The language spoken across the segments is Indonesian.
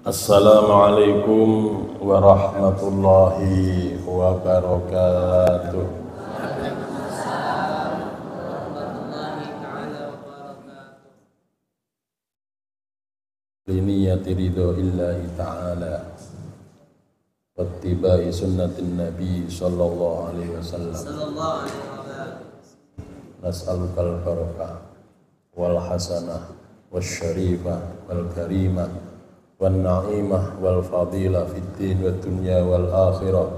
Assalamualaikum warahmatullahi wabarakatuh. Liniyati ridho illahi ta'ala wattibai sunnatin nabi sallallahu alaihi wasallam. Nas'alukal barakah wal hasanah wasyarifah wal karimah wan na'imah wal fadilah fid din wad dunya wal akhirah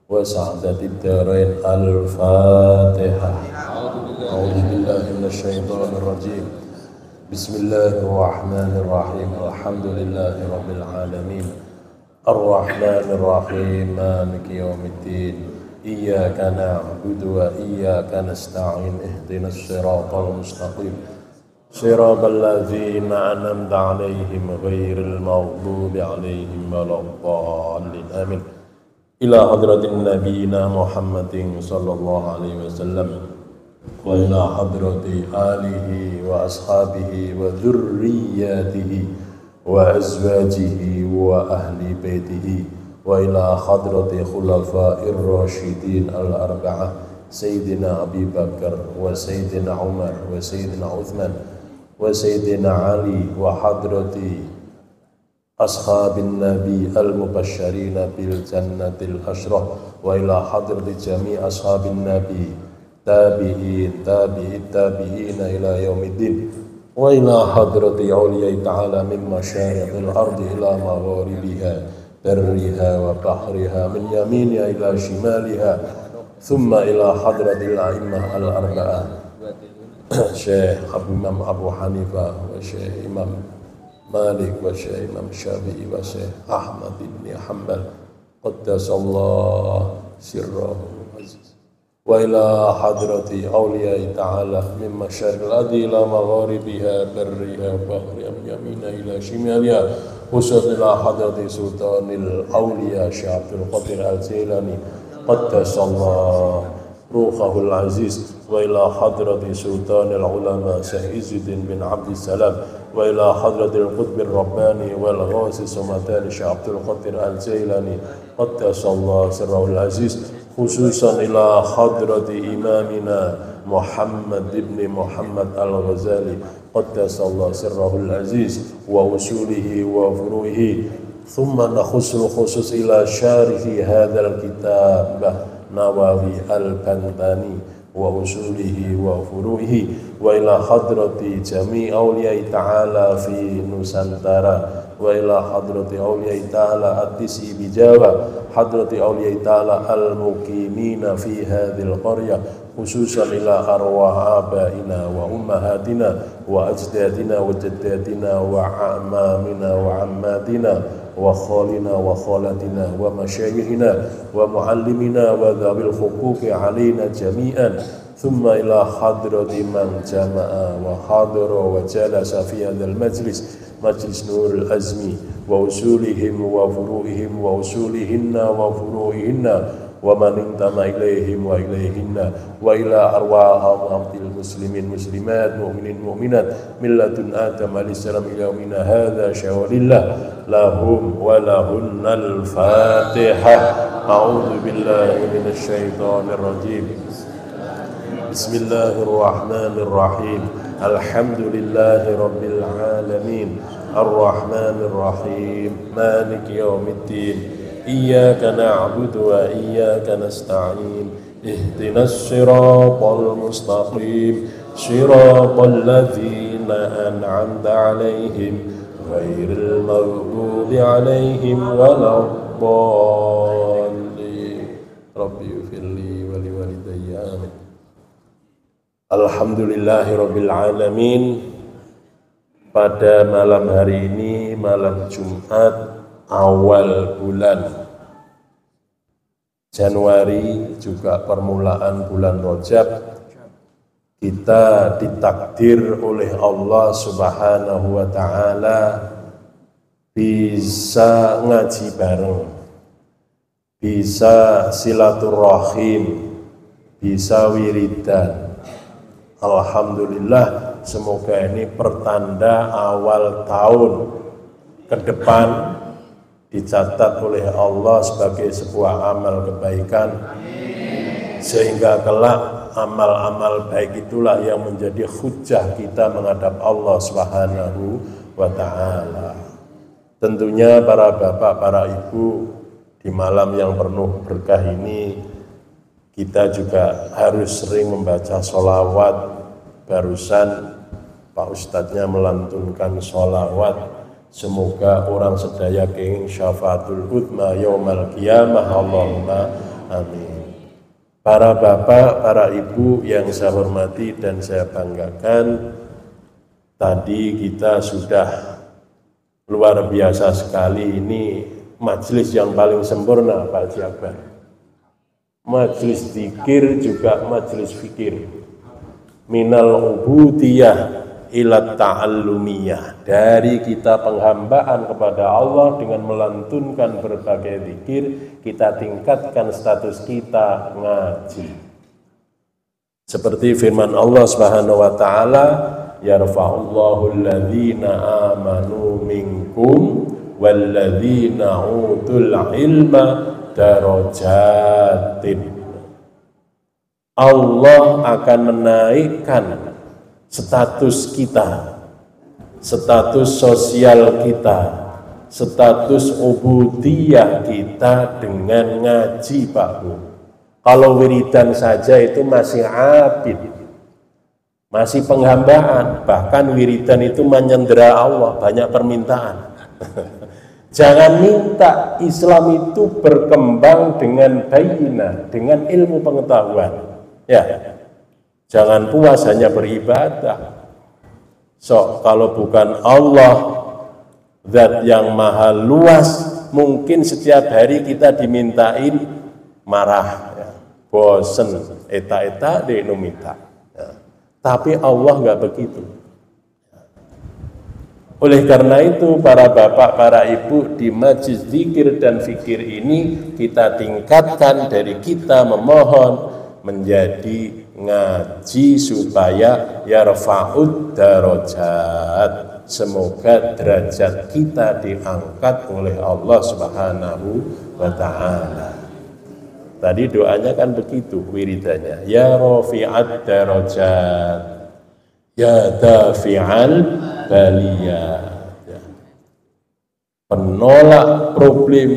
wa sa'adatid darain. Al-Fatihah. A'udzu billahi minasyaitonir rajim. Bismillahirrahmanirrahim. Alhamdulillahi rabbil alamin. Ar-Rahmanir Rahim. Maliki yaumiddin. Iyyaka na'budu wa iyyaka nasta'in. Ihdinas siratal mustaqim. صراط الذين أنعمت عليهم غير المغضوب عليهم ولا الضالين آمين. إلى حضرة نبينا محمد صلى الله عليه وسلم وإلى حضرة آله وأصحابه وذرياته وأزواجه وأهل بيته وإلى حضرة خلفاء الراشدين الأربعة سيدنا أبي بكر وسيدنا عمر وسيدنا عثمان وسيدنا علي وحضرة أصحاب النبي المبشرين بالجنة الأشرة وإلى حضرة جميع أصحاب النبي تابعين إلى يوم الدين وإلى حضرة أولياء تعالى من مشارق الأرض إلى مغاربها برها وبحرها من يمينها إلى شمالها ثم إلى حضرة الأئمة الأربعة Syekh Imam Abu Hanifah wa Syekh Imam Malik wa Syekh Imam Syafi'i wa Syekh Ahmad ibn Hanbal qaddasallahu sirrahu aziz wa ila hadrati awliya ta'ala min masyariqil ardi ila magharibiha barriha bahriha min yamina ila shimaliha khususan ila hadrati sultanil awliya Syekh Abdul Qadir Al-Jailani qaddasallahu ruhahul aziz wa ila hadrati sultanil ulama Syekh Izzuddin bin Abdissalam wa ila hadratil qutbir rabbani wal ghasis sumatani Syekh Abdul Qadir Al-Jailani qaddasallahu sirrahul aziz khususan ila hadrati imamina Muhammad ibn Muhammad Al-Ghazali qaddasallahu sirrahul aziz wa usulihi wa furu'ihi thumma nakhusul khusus ila syarihi hadzal kitab Nawawi Al-Bantani wa usulihi wa furu'ihi wa ila hadrati jami' awliya'i ta'ala fi Nusantara wa ila hadrati awliya'i ta'ala at-tisi bi Jawa hadrati awliya'i ta'ala al-muqimina fi hadhil qaryah khususan ila arwah abaina wa ummahatina wa ajdadina wa jaddatina wa amamina wa ammatina wa khalina wa khalatina wa masyayikhina wa muallimina wa dhabil huquqi alaina jami'an thumma ila hadrati man jama'a wa hadara wa jalasa fi hadzal majlis Nurul Azmi wa usulihim wa furu'ihim wa usulihinna wa furu'ihinna wa man intama ilaihim wa ilaihinna wa ila arwahil muslimin muslimat mu'minin mu'minat millatun adam alaihissalam ila yaumina hadza syawalillah lahum wa lahunnal Fatihah. A'udzu billahi minasyaitonir rajim. Bismillahirrahmanirrahim. Alhamdulillahi rabbil alamin. Ar-Rahmanir Rahim. Maliki yaumiddin. Iyyaka na'budu wa iyyaka nasta'in. Ihdinas siratal mustaqim. Siratal ladzina an'amta 'alaihim ghairil maghdubi 'alaihim waladdallin. Rabbi ighfirli wa liwalidayya amin. Alhamdulillahirabbil alamin. Pada malam hari ini, malam Jumat awal bulan Januari, juga permulaan bulan Rajab, kita ditakdir oleh Allah Subhanahu wa ta'ala bisa ngaji bareng, bisa silaturahim, bisa wiridan. Alhamdulillah, semoga ini pertanda awal tahun ke depan dicatat oleh Allah sebagai sebuah amal kebaikan, sehingga kelak amal-amal baik itulah yang menjadi hujjah kita menghadap Allah Subhanahu wa ta'ala. Tentunya para bapak, para ibu, di malam yang penuh berkah ini kita juga harus sering membaca sholawat. Barusan Pak Ustadznya melantunkan sholawat, semoga orang sedaya kenging syafaatul utma yaumal qiyamah, Allahumma amin. Para bapak, para ibu yang saya hormati dan saya banggakan, tadi kita sudah luar biasa sekali. Ini majelis yang paling sempurna Pak Haji Akbar. Majelis zikir juga majelis fikir. Minal ubudiyah ila ta'allumiyah, dari kita penghambaan kepada Allah dengan melantunkan berbagai zikir, kita tingkatkan status kita ngaji. Seperti firman Allah Subhanahu wa taala, yarfa'ullahu alladhina amanu minkum walladzina utul ilma darajatin. Allah akan menaikkan status kita, status sosial kita, status ubudiyah kita dengan ngaji, Pak Bu. Kalau wiridan saja itu masih abid, masih penghambaan, bahkan wiridan itu menyendera Allah, banyak permintaan. Jangan minta Islam itu berkembang dengan bayinah, dengan ilmu pengetahuan. Ya, jangan puas hanya beribadah. Kalau bukan Allah, zat yang maha luas, mungkin setiap hari kita dimintain marah, ya, bosen, eta-eta denumita. Ya. Tapi Allah nggak begitu. Oleh karena itu, para bapak, para ibu, di majlis zikir dan fikir ini kita tingkatkan dari kita memohon menjadi ngaji supaya yarfa'ud darajat, semoga derajat kita diangkat oleh Allah Subhanahu wa ta'ala. Tadi doanya kan begitu wiridannya, ya rafi'ad darajat, ya dafi'al baliyat, penolak problem,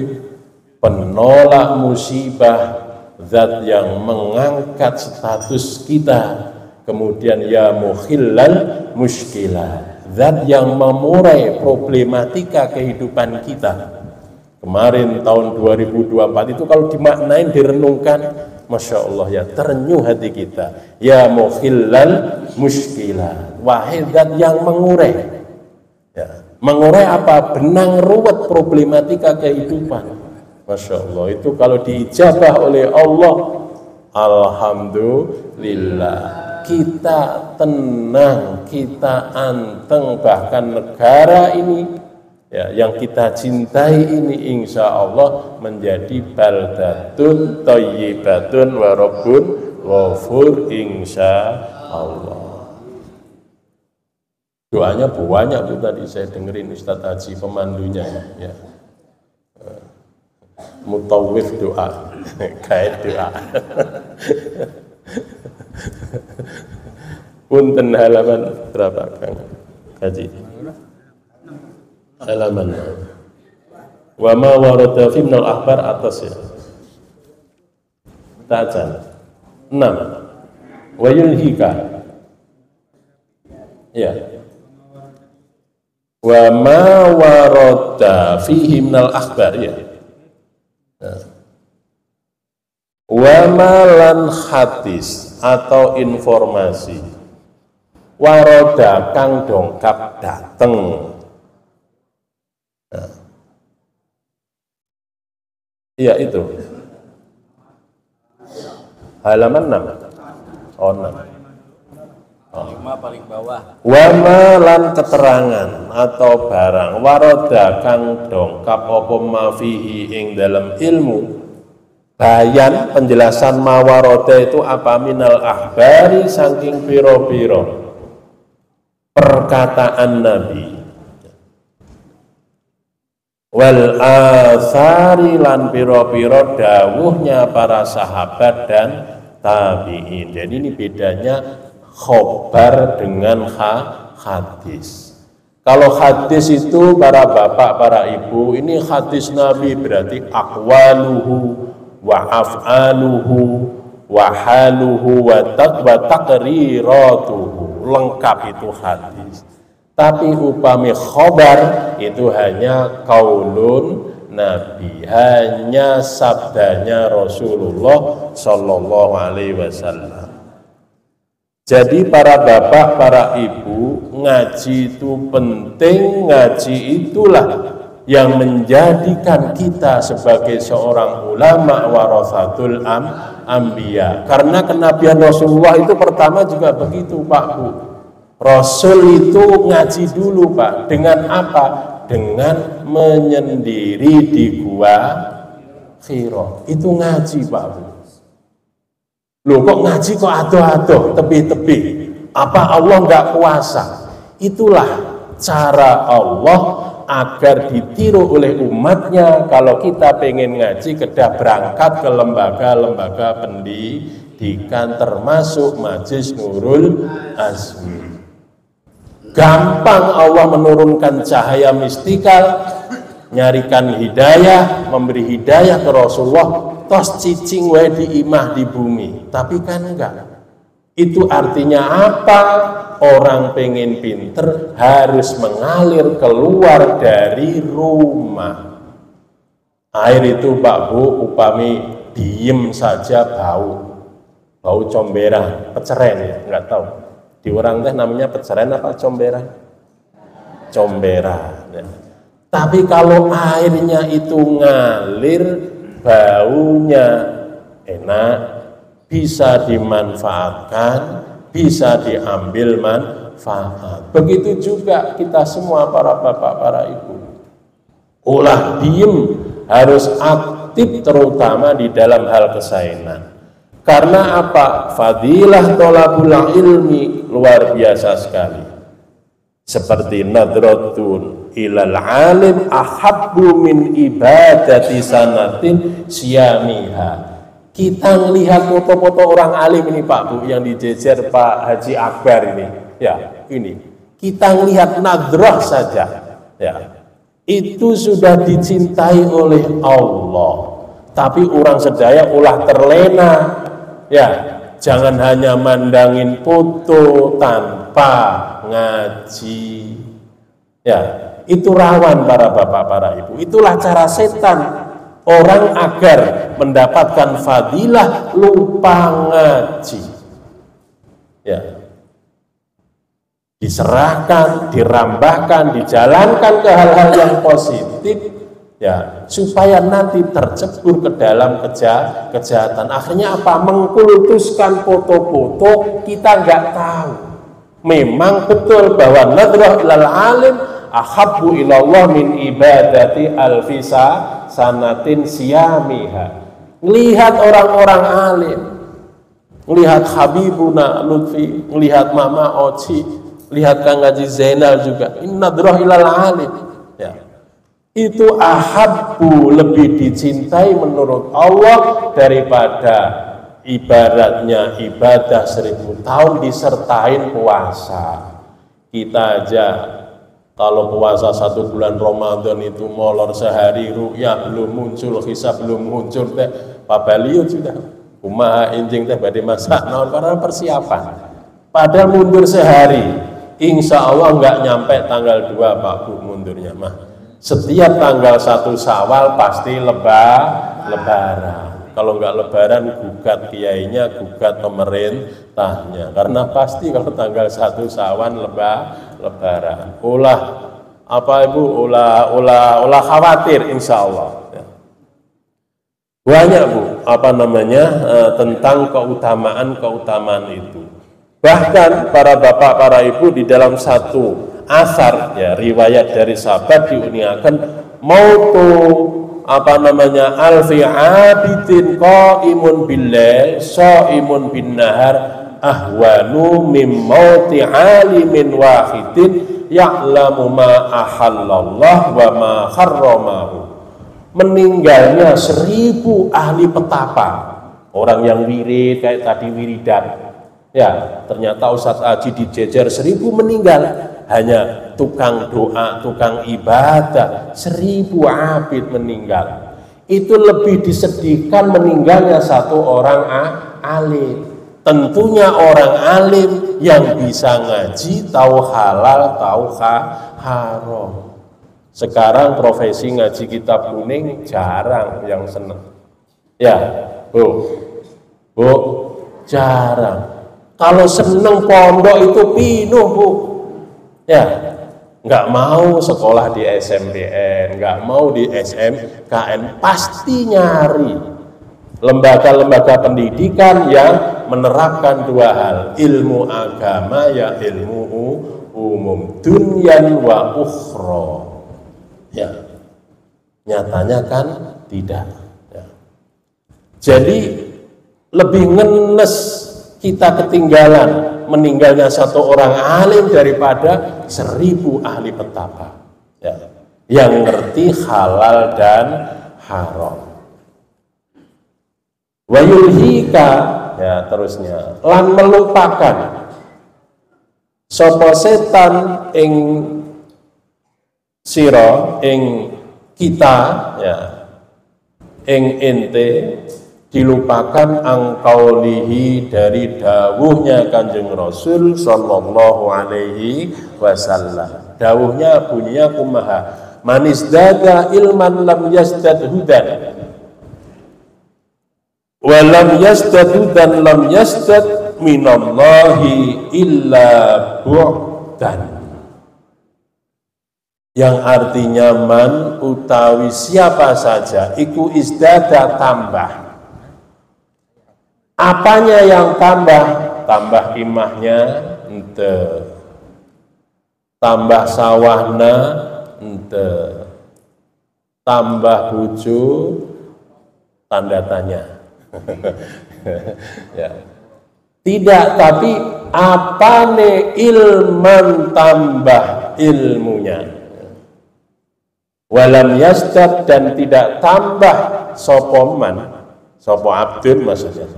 penolak musibah, zat yang mengangkat status kita. Kemudian ya mukhillal muskilah, zat yang memurai problematika kehidupan kita. Kemarin tahun 2024 itu kalau dimaknain, direnungkan, Masya Allah ya, terenyuh hati kita. Ya mukhillal muskilah, wahai zat yang mengurai. Ya, mengurai apa? Benang ruwet problematika kehidupan. Masya Allah, itu kalau diijabah oleh Allah, alhamdulillah, kita tenang, kita anteng, bahkan negara ini, ya, yang kita cintai ini, insya Allah menjadi baldatun thayyibatun wa rabbun ghafur, insya Allah. Doanya banyak tuh tadi saya dengerin Ustadz Haji pemandunya, ya. Mutawif doa, kait doa. Punten halaman berapa Kang Haji? Halaman. Wa ma warada fi minal akhbar, atas ya. Ta'jan 6. Wa yulhika. Ya. Wa ma warada fihi minal akhbar, ya. Wa malan hadis atau informasi waroda kang dongkap dateng. Iya itu halaman 6. Oh 6. Paling bawah. Wa malan keterangan atau barang waroda kang dongkap apa mafihi ing dalam ilmu. Bayan penjelasan mawaroda itu apa? Minal ahbari, saking piro-piro perkataan Nabi. wal athari lan piro-piro dawuhnya para sahabat dan tabi'in. Jadi ini bedanya khobar dengan hadis. Kalau hadis itu para bapak, para ibu, ini hadis Nabi berarti aqwaluhu wa af'aluhu wa haluhu wa taqriratuhu, lengkap itu hadis. Tapi upami khobar itu hanya qaulun Nabi, hanya sabdanya Rasulullah Sallallahu Alaihi Wasallam. Jadi para bapak, para ibu, ngaji itu penting, ngaji itulah yang menjadikan kita sebagai seorang ulama warasatul anbiya. Karena kenabian Rasulullah itu pertama juga begitu Pak Bu. Rasul itu ngaji dulu Pak. Dengan apa? Dengan menyendiri di gua Hira. Itu ngaji Pak Bu. Loh kok ngaji kok adoh-adoh, tepi-tepi? Apa Allah nggak puasa? Itulah cara Allah agar ditiru oleh umatnya. Kalau kita pengen ngaji, kedah berangkat ke lembaga-lembaga pendidikan termasuk Majelis Nurul Azmi. Gampang Allah menurunkan cahaya mistikal, nyarikan hidayah, memberi hidayah ke Rasulullah, tos cicing wae di imah di bumi. Tapi kan enggak. Itu artinya apa? Orang pengen pinter harus mengalir keluar dari rumah. Air itu Pak Bu, upami diem saja bau comberan, peceren ya, enggak tahu. Di orang teh namanya peceren apa comberan? Comberan. Ya. Tapi kalau airnya itu ngalir, baunya enak, bisa dimanfaatkan, bisa diambil manfaat. Begitu juga kita semua para bapak, para ibu. Ulah diem, harus aktif terutama di dalam hal kesainan. Karena apa? Fadilah tolabul ilmi luar biasa sekali. Seperti nadratun ilal alim ahabbu min ibadati sanatin siyamiha. Kita melihat foto-foto orang alim ini Pak Bu yang dijejer Pak Haji Akbar ini. Ya, ini. Kita melihat nadrah saja. Ya. Itu sudah dicintai oleh Allah. Tapi orang sedaya ulah terlena. Ya, jangan hanya mandangin foto tanpa ngaji. Ya, itu rawan para bapak, para ibu. Itulah cara setan. Orang agar mendapatkan fadilah lupa ngaji. Ya. Diserahkan, dirambahkan, dijalankan ke hal-hal yang positif. Ya, supaya nanti tercebur ke dalam kejahatan. Akhirnya apa? Mengkultuskan foto-foto kita nggak tahu. Memang betul bahwa nadrah ilal alim ahabbu ilallah min ibadati alfisa sanatin siyamiha. Melihat orang-orang alim, melihat Habibuna Lutfi, melihat Mama Oci, lihat Kang Haji Zainal juga. Ini nadrah ilal alim. Ya. Itu ahabbu, lebih dicintai menurut Allah daripada ibaratnya ibadah 1000 tahun disertain puasa. Kita aja kalau puasa 1 bulan Ramadan itu molor sehari, ru'yah belum muncul, hisab belum muncul teh pabaliut sudah kumaha injing teh badhe masak naon karena persiapan. Padahal mundur sehari, insya Allah nggak nyampe tanggal 2 Pak Bu mundurnya mah. Setiap tanggal 1 Syawal pasti lebaran. Kalau nggak lebaran gugat kiainya, gugat pemerintahnya. Karena pasti kalau tanggal 1 Syawal lebaran. Ulah apa Ibu? Ulah khawatir insya Allah. Ya. Banyak Bu, apa namanya tentang keutamaan itu. Bahkan para bapak, para ibu di dalam satu asar ya riwayat dari sahabat diuniakan mautu apa namanya alfi abidin qaimun billail bin nahar ahwanu mim mauti alimin wahidin ya'lamu ma ahallallah wa ma harramahu. Meninggalnya 1000 ahli petapa, orang yang wirid kayak tadi wiridan, ya ternyata Ustadz Aji dijejer 1000 meninggal, hanya tukang doa, tukang ibadah 1000 abid meninggal. Itu lebih disedihkan meninggalnya satu orang alim. Tentunya orang alim yang bisa ngaji, tahu halal, tahu haram. Sekarang profesi ngaji kitab kuning jarang yang senang. Ya, Bu, jarang. Kalau seneng pondok itu pinuh, Bu. Ya, nggak mau sekolah di SMPN, nggak mau di SMKN, pasti nyari lembaga-lembaga pendidikan yang menerapkan 2 hal, ilmu agama ya ilmu umum, dunyan wa ukhra. Ya, nyatanya kan tidak. Ya. Jadi lebih ngenes kita ketinggalan meninggalnya satu orang alim daripada 1000 ahli petapa, ya, yang ngerti halal dan haram. Wa yulhika, ya terusnya, lan melupakan sapa setan ing sira ing kita, ya ing ente, dilupakan angkaulihi dari dawuhnya Kanjeng Rasul sallallahu alaihi wasallam. Dawuhnya bunyinya kumaha, manisdada ilman lam yasdad hudan wa lam yasdad hudan lam yasdad minallahi illa bu'dan. Yang artinya man utawi siapa saja iku isdada tambah. Apanya yang tambah? Tambah imahnya ente, tambah sawahna ente, tambah buju tanda tanya. Ya. Tidak, tapi apane ilman tambah ilmunya. Walam yasdad, dan tidak tambah sopoman, sopo abdun maksudnya.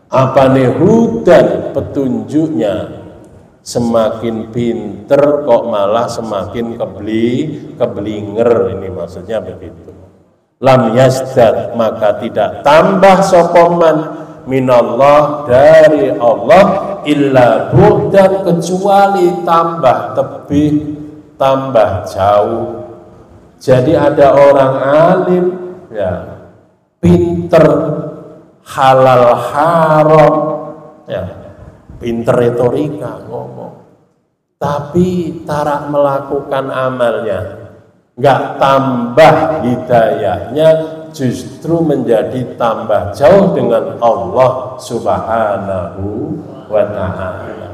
Apa nih hudan, petunjuknya semakin pinter kok malah semakin keblinger, ini maksudnya begitu. Lam yasdad, maka tidak tambah sopoman minallah dari Allah illa bu'dan, kecuali tambah tebih, tambah jauh. Jadi ada orang alim, ya pinter halal haram, ya pinter retorika ngomong, tapi tarak melakukan amalnya, nggak tambah hidayahnya, justru menjadi tambah jauh dengan Allah subhanahu wa ta'ala.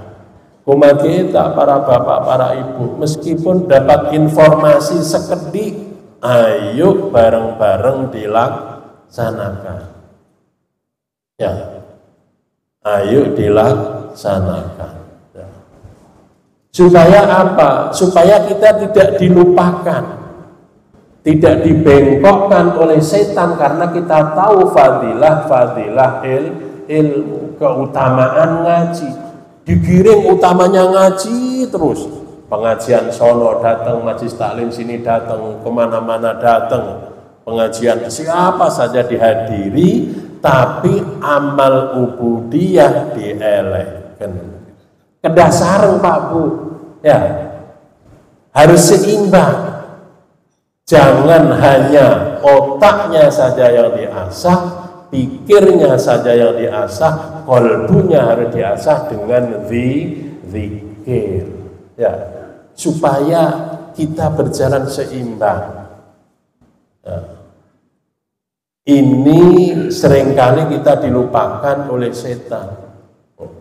Umat kita, para bapak, para ibu, meskipun dapat informasi sekedik, ayo bareng-bareng dilaksanakan. Ya, ayo dilaksanakan. Ya. Supaya apa? Supaya kita tidak dilupakan, tidak dibengkokkan oleh setan, karena kita tahu fadilah ilmu, keutamaan ngaji. Digiring utamanya ngaji terus. Pengajian sono datang, majlis taklim sini datang, kemana-mana datang. Pengajian siapa saja dihadiri, tapi amal ubudiyah dielehkan. Kedah sareng Pak Bu, ya harus seimbang. Jangan hanya otaknya saja yang diasah, pikirnya saja yang diasah, kolbunya harus diasah dengan zikir, ya, supaya kita berjalan seimbang. Ya. Ini seringkali kita dilupakan oleh setan.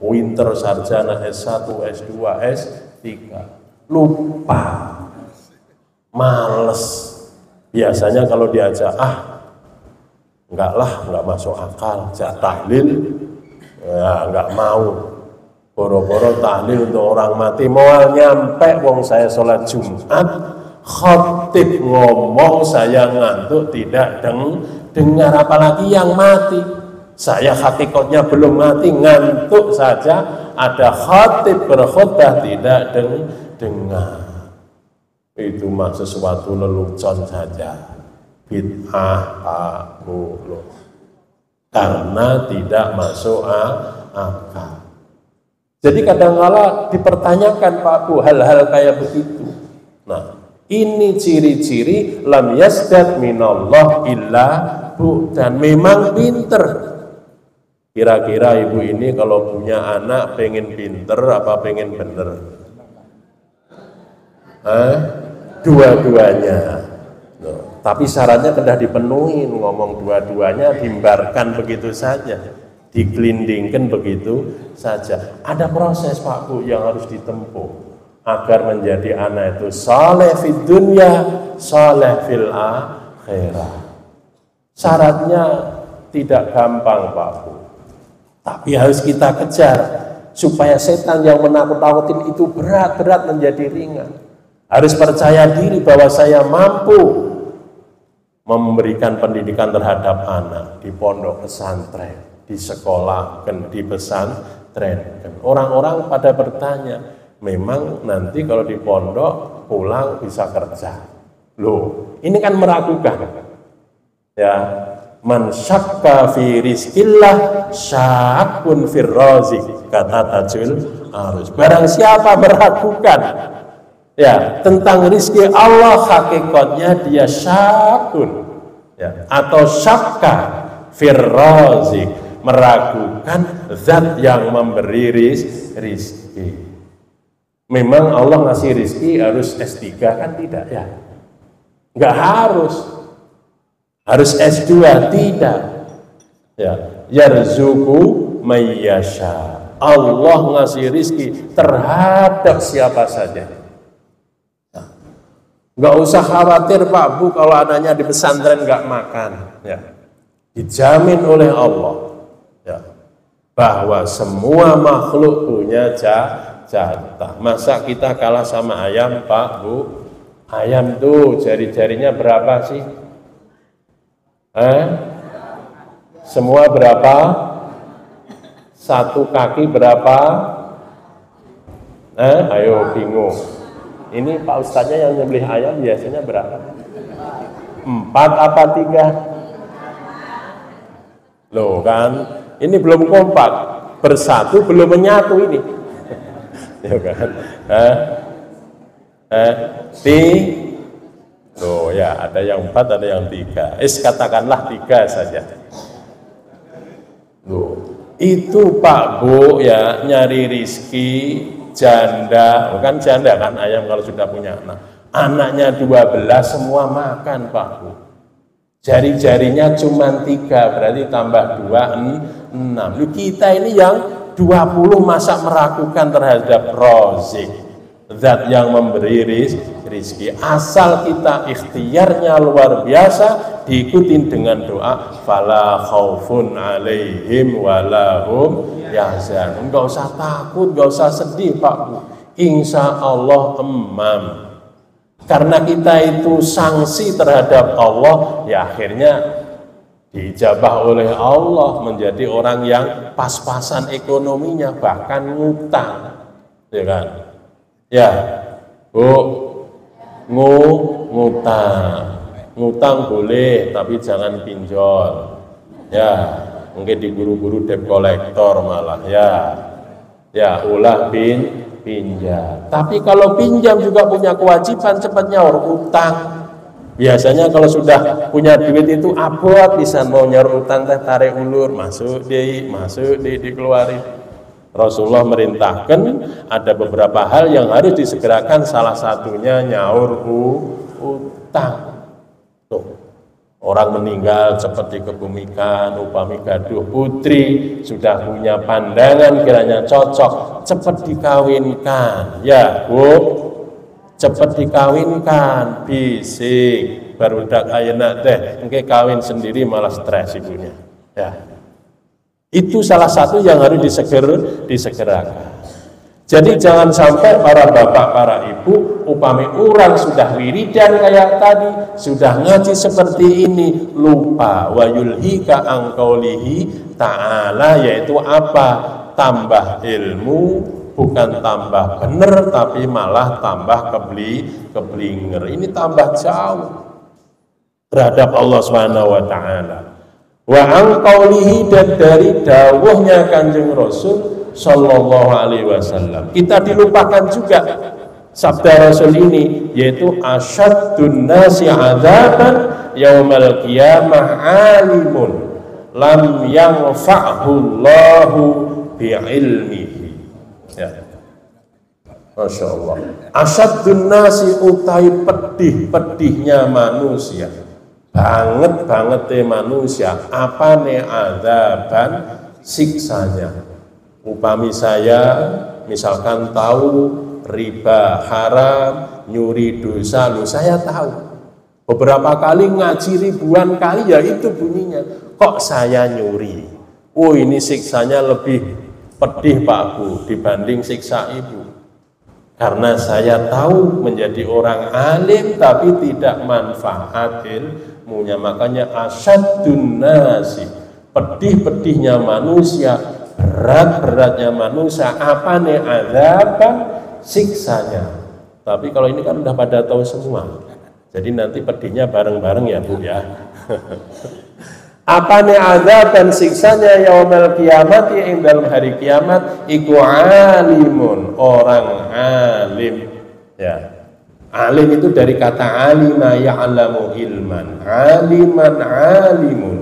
Winter sarjana S1, S2, S3, lupa, males. Biasanya kalau diajak, enggak masuk akal, jak tahlil, ya enggak mau. Boro-boro tahlil untuk orang mati. Mau nyampe wong saya sholat Jumat, khatib ngomong saya ngantuk tidak dengar, apalagi yang mati. Saya hakikatnya belum mati, ngantuk saja, ada khatib berkhutbah tidak dengar. Itu mah sesuatu lelucon saja. Bid'ah loh. Karena tidak masuk akal. Jadi kadang-kala dipertanyakan Pak Bu hal-hal kayak begitu. Nah, ini ciri-ciri lam yasdad minallah illa bu, dan memang pinter. Kira-kira ibu ini kalau punya anak pengen pinter apa pengen bener? Dua-duanya. No. Tapi syaratnya kedah dipenuhi, ngomong dua-duanya dimbarkan begitu saja, digelindingkan begitu saja. Ada proses Pak Bu yang harus ditempuh agar menjadi anak itu saleh fid dunya, saleh fil akhirah. Syaratnya tidak gampang Pak Bu. Tapi harus kita kejar supaya setan yang menakut-nakutin itu berat-berat menjadi ringan. Harus percaya diri bahwa saya mampu memberikan pendidikan terhadap anak di pondok pesantren, di sekolah, di pesantren. Orang-orang pada bertanya, memang nanti kalau di pondok pulang bisa kerja. Loh, ini kan meragukan. Ya. Man syakka fi rizkillah syakun fir razik, kata Tajul Arus. Barang siapa meragukan ya tentang rizki Allah, hakikatnya dia syakun ya, atau syakka fir razik, meragukan zat yang memberi rizki. Memang Allah ngasih rizki harus S3 kan tidak ya? Enggak harus S2 tidak ya, yarzuqu mayyasha, Allah ngasih rizki terhadap siapa saja. Nah, nggak usah khawatir Pak Bu kalau anaknya di pesantren nggak makan ya, dijamin oleh Allah ya, bahwa semua makhluk punya jatah. Masa kita kalah sama ayam Pak Bu? Ayam tuh jari-jarinya berapa sih? Semua berapa? Satu kaki berapa? Ayo bingung. Ini Pak Ustadznya yang nyembelih ayam biasanya berapa? 4 apa 3? Loh kan, ini belum kompak. Bersatu belum menyatu ini. Ya kan? Loh ya, ada yang 4, ada yang 3. Katakanlah 3 saja. Loh, itu Pak Bu ya, nyari rizki janda, bukan janda kan ayam kalau sudah punya anak. Anaknya 12 semua makan Pak Bu. Jari-jarinya cuma 3, berarti tambah 2, 6. Loh, kita ini yang 20 masa meragukan terhadap Razik, zat yang memberi rizki. Asal kita ikhtiarnya luar biasa, diikutin dengan doa fala khaufun alaihim walahum yahzanun. Enggak usah takut, enggak usah sedih Pak Bu, insya Allah emam. Karena kita itu sanksi terhadap Allah, ya akhirnya diijabah oleh Allah menjadi orang yang pas-pasan ekonominya, bahkan ngutang, ya kan? Ya, Bu, ngutang boleh, tapi jangan pinjol. Ya, mungkin di guru-guru debt collector malah ya ulah pinjam. Tapi kalau pinjam juga punya kewajiban cepat nyaur utang. Biasanya kalau sudah punya duit itu abot, bisa mau nyaur utang teh tarik ulur, masuk dikeluarin. Rasulullah merintahkan ada beberapa hal yang harus disegerakan, salah satunya nyaur utang. Tuh, orang meninggal cepat dikebumikan, upami gaduh putri, sudah punya pandangan kiranya cocok, cepat dikawinkan. Ya Bu, cepat dikawinkan, bisik, baru dak ayeuna teh, engke kawin sendiri malah stres ibunya. Ya. Itu salah satu yang harus disegerakan. Jadi jangan sampai para bapak, para ibu, upami orang sudah wiridan kayak tadi, sudah ngaji seperti ini, lupa wa yulhika an qaulihi ta'ala, yaitu apa? Tambah ilmu, bukan tambah benar, tapi malah tambah keblinger. Ini tambah jauh terhadap Allah Subhanahu wa taala. Wa an qaulihi, dan dari dawuhnya Kanjeng Rasul Sallallahu alaihi wasallam. Kita dilupakan juga sabda Rasul ini, yaitu asyaddun nasi adzaban yaumal qiyamah alimun lam yanfa'hu Allahu bi'ilmihi. Ya. Masya Allah. Asyaddun nasi utai pedih-pedihnya manusia. Banget manusia. Apa nih adzaban, siksanya. Upami saya misalkan tahu riba haram, nyuri dosa, saya tahu. Beberapa kali ngaji ribuan kali, ya itu bunyinya. Kok saya nyuri? Oh, ini siksanya lebih pedih Pak Bu dibanding siksa ibu. Karena saya tahu menjadi orang alim tapi tidak manfaat ilmunya. Makanya asyaddun nasi, pedih-pedihnya manusia, berat-beratnya manusia, apa nih azaban, siksanya. Tapi kalau ini kan udah pada tahu semua, jadi nanti pedihnya bareng-bareng ya Bu ya. Apa nih azaban, siksanya yaumal qiyamati, yang dalam hari kiamat, iku alimun, orang alim. Ya, alim itu dari kata alima ya'lamu ilman, aliman alimun,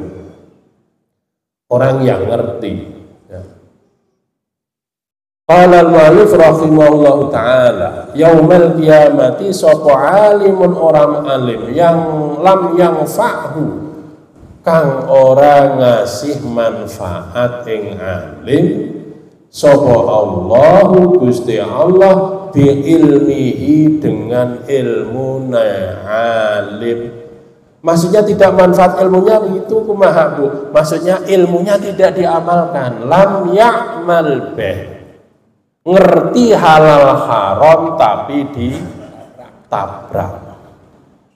orang yang ngerti. Qala al-mu'allif rahimahullahu ta'ala, yaumal qiyamati sapa alimun, orang alim yang lam yanfa'hu, kang ora ngasih manfaat ing alim, sapa Allahu Gusti Allah bi ilmihi, dengan ilmuna alim. Maksudnya tidak manfaat ilmunya, begitu kumaha Bu? Maksudnya ilmunya tidak diamalkan, lam ya'mal bih, ngerti halal haram tapi ditabrak.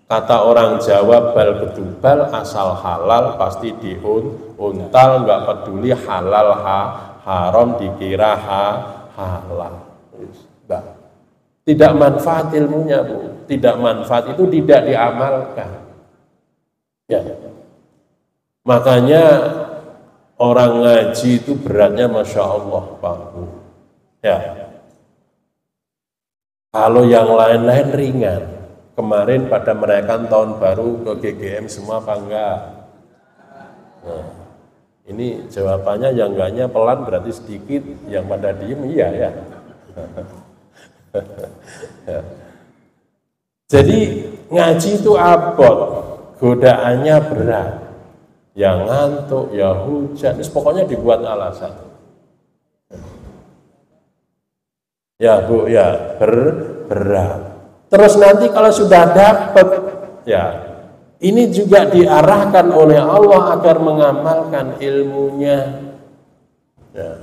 Kata orang Jawa, bal kedubal, asal halal pasti diuntal, nggak peduli halal haram, dikira halal. Tidak manfaat ilmunya Bu, tidak manfaat, itu tidak diamalkan. Ya. Makanya orang ngaji itu beratnya Masya Allah Pak Bu. Ya, kalau yang lain-lain ringan. Kemarin pada merayakan tahun baru ke GGM semua apa enggak? Nah, ini jawabannya yang enggaknya pelan berarti sedikit, yang pada diem iya ya. Ya. Jadi ngaji itu abot, godaannya berat, yang ngantuk, ya hujan, pokoknya dibuat alasan. Ya Bu, ya berat. Terus nanti kalau sudah dapat, ya ini juga diarahkan oleh Allah agar mengamalkan ilmunya. Ya.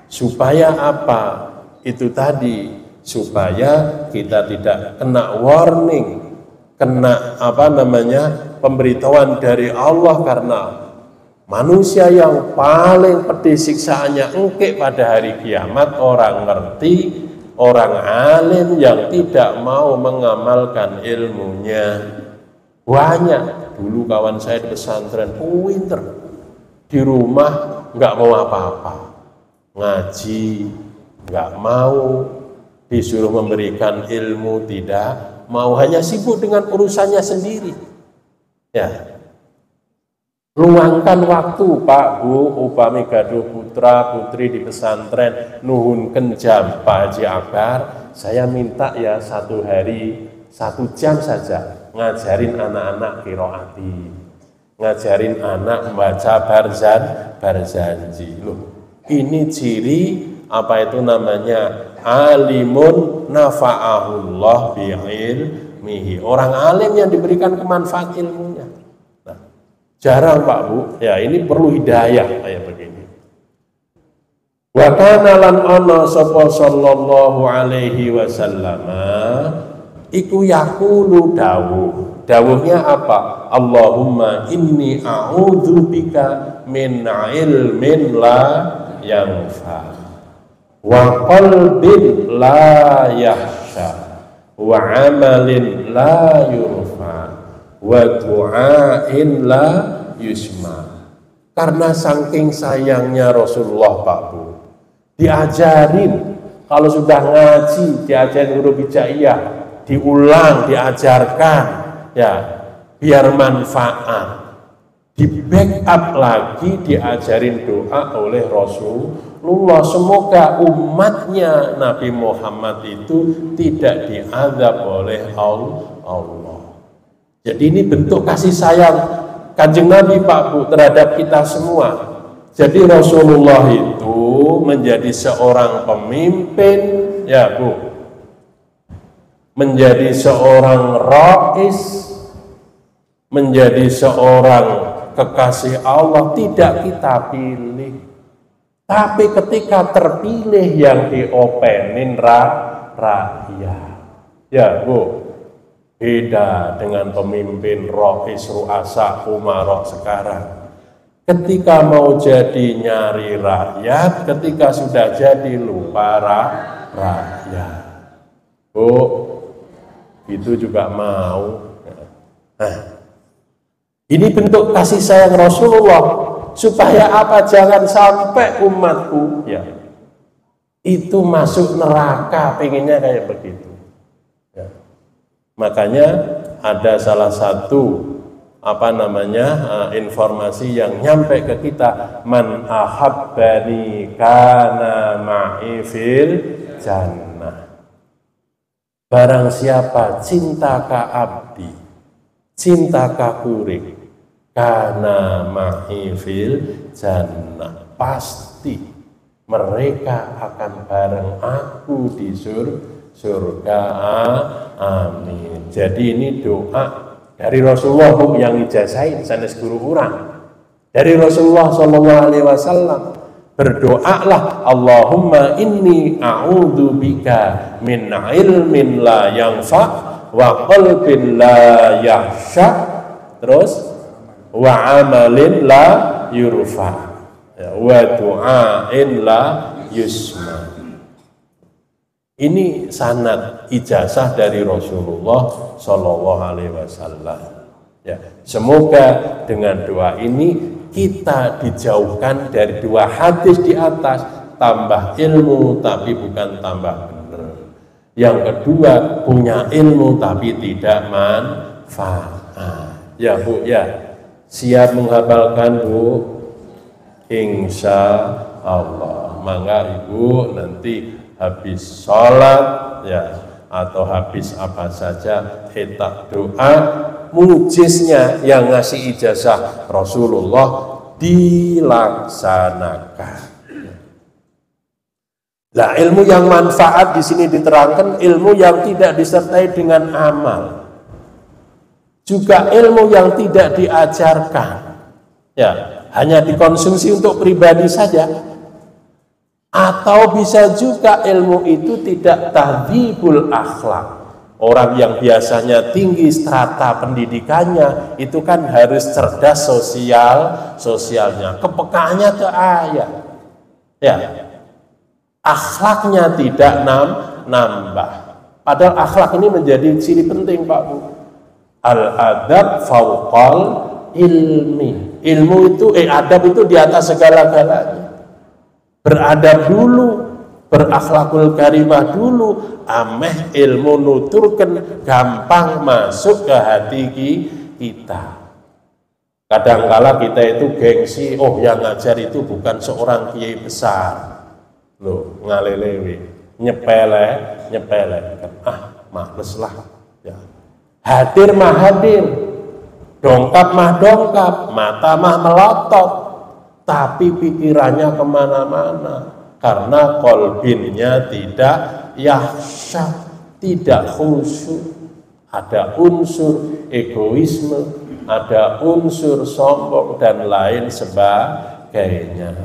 Supaya apa? Itu tadi, supaya kita tidak kena warning, kena pemberitahuan dari Allah, karena manusia yang paling pedih siksaannya engke pada hari kiamat orang ngerti, orang alim yang tidak mau mengamalkan ilmunya. Banyak dulu kawan saya di pesantren, pinter, di rumah nggak mau apa-apa, ngaji nggak mau, disuruh memberikan ilmu tidak mau, hanya sibuk dengan urusannya sendiri. Ya, luangkan waktu Pak Bu, upami gaduh putra putri di pesantren, nuhunken jam Pak Haji Akbar, saya minta ya 1 hari 1 jam saja ngajarin anak-anak qiraati, ngajarin anak membaca barzanji. Loh, ini ciri apa itu namanya alimun nafa'ahullah bi'ilmihi, orang alim yang diberikan kemanfaat ilmunya. Jarang Pak Bu, ya ini perlu hidayah kayak begini. Wa kana lan ana sapa sallallahu alaihi wasallam iku yaqulu dawuhnya apa? Allahumma inni a'udzubika min ilmin la yanfa wa qalbin la yahsha wa amalin la yurfa wa du'ain la yusma. Karena saking sayangnya Rasulullah Pak Bu, diajarin kalau sudah ngaji, diajarin huruf hijaiyah, diulang, diajarkan ya biar manfaat, di backup lagi diajarin doa oleh Rasulullah. Semoga umatnya Nabi Muhammad itu tidak diazab oleh Allah. Jadi ini bentuk kasih sayang Kanjeng Nabi Pak Bu terhadap kita semua. Jadi Rasulullah itu menjadi seorang pemimpin ya Bu, menjadi seorang rais, menjadi seorang kekasih Allah tidak kita pilih. Tapi ketika terpilih yang diopenin rakyat. Ya Bu, beda dengan pemimpin rais, ru'asa, umarok sekarang. Ketika mau jadi nyari rakyat, ketika sudah jadi lupa rakyat. Bu, itu juga mau. Nah, ini bentuk kasih sayang Rasulullah supaya apa? Jangan sampai umatku ya itu masuk neraka, pengennya kayak begitu. Ya. Makanya ada salah satu informasi yang nyampe ke kita, man ahabbani kana ma'i fil jannah. Barang siapa cinta ka abdi, cinta ka kuring, kana ma'i fil jannah, pasti mereka akan bareng aku di surga. Amin. Jadi ini doa dari Rasulullah yang ijazahin sanes guru orang. Dari Rasulullah SAW, berdoalah Allahumma inni a'udzubika min ilmin la yanfa wa qalbin la yahsha, terus wa amalin la yurfa wa du'ain la yusma. Ini sanad ijazah dari Rasulullah Shallallahu Alaihi Wasallam. Ya, semoga dengan doa ini kita dijauhkan dari dua hadis di atas, tambah ilmu tapi bukan tambah benar. Yang kedua, punya ilmu tapi tidak manfaat. Ya Bu, ya siap menghafalkan Bu? Insya Allah. Mangga Ibu nanti habis sholat ya atau habis apa saja kita doa, mujiznya yang ngasih ijazah Rasulullah dilaksanakan. Nah, ilmu yang manfaat di sini diterangkan ilmu yang tidak disertai dengan amal, juga ilmu yang tidak diajarkan, ya hanya dikonsumsi untuk pribadi saja. Atau bisa juga ilmu itu tidak tahdzibul akhlak. Orang yang biasanya tinggi strata pendidikannya itu kan harus cerdas sosialnya, kepekaannya ke ayat. Ya. Akhlaknya tidak nambah. Padahal akhlak ini menjadi ciri penting Pak Bu. Al-adab fauqal ilmi. Ilmu itu adab itu di atas segala-galanya. Beradab dulu, berakhlakul karimah dulu, ameh ilmu nuturkan gampang masuk ke hati kita. Kadangkala kita itu gengsi, oh yang ngajar itu bukan seorang kiai besar. Loh, ngalelewi, nyepele, males lah. Ya. Hadir mah hadir, dongkap mah dongkap, mata mah melotot. Tapi pikirannya kemana-mana karena kolbinnya tidak yahsya, tidak khusyuk. Ada unsur egoisme, ada unsur sombong dan lain sebagainya.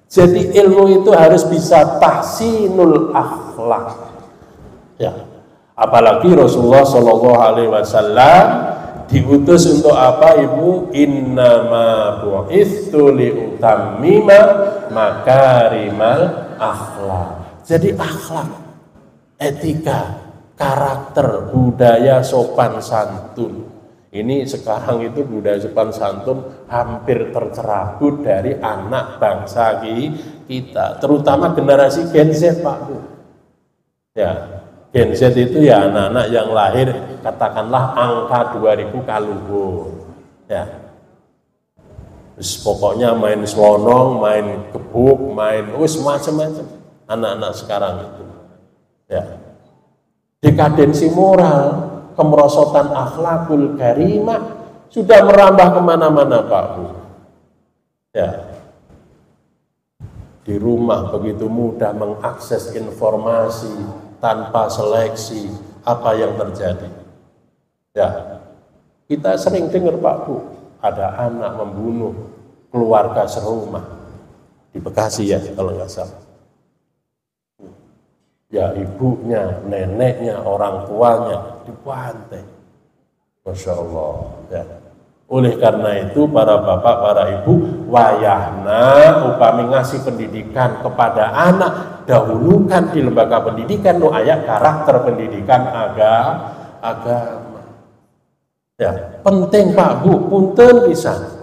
Jadi ilmu itu harus bisa tahsinul akhlak. Ya. Apalagi Rasulullah Shallallahu Alaihi Wasallam diutus untuk apa, Ibu? Innama bu'itsu liutammima makarimal akhlak. Jadi akhlak, etika, karakter, budaya sopan santun. Ini sekarang itu budaya sopan santun hampir tercerabut dari anak bangsa kita, terutama generasi Gen Z, Pak Bu. Ya, Gen Z itu ya anak-anak yang lahir katakanlah angka 2000 kaluhur. Ya. Terus pokoknya main selonong, main gebuk, main macam-macam anak-anak sekarang itu. Ya. Dekadensi moral, kemerosotan akhlakul karimah sudah merambah kemana-mana, Pak Bu. Ya. Di rumah begitu mudah mengakses informasi tanpa seleksi apa yang terjadi. Ya. Kita sering dengar, Pak Bu, ada anak membunuh keluarga serumah di Bekasi ya kalau nggak salah. Ya ibunya, neneknya, orang tuanya dibantai. Masya Allah. Ya. Oleh karena itu para bapak, para ibu, wayahna upami ngasih pendidikan kepada anak, dahulukan di lembaga pendidikan nu aya karakter pendidikan agama. Ya, penting Pak Bu, punten pisan.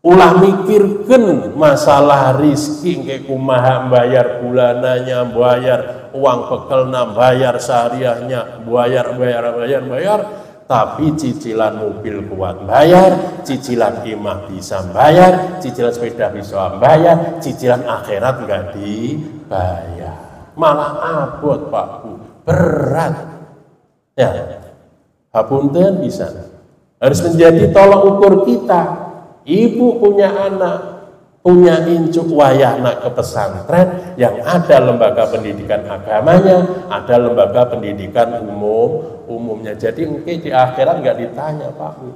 Ulah mikirkeun masalah rizki engke kumaha bayar bulananya, bayar uang bekelna, bayar syariahnya, bayar, tapi cicilan mobil kuat bayar, cicilan imah bisa bayar, cicilan sepeda bisa bayar, cicilan akhirat enggak dibayar. Malah abot Pak Bu, berat. Ya. Hapunten bisa. Harus menjadi tolak ukur kita. Ibu punya anak, punya incuk wayahna ke pesantren yang ada lembaga pendidikan agamanya, ada lembaga pendidikan umumnya. Jadi mungkin di akhirat nggak ditanya Pak Bu.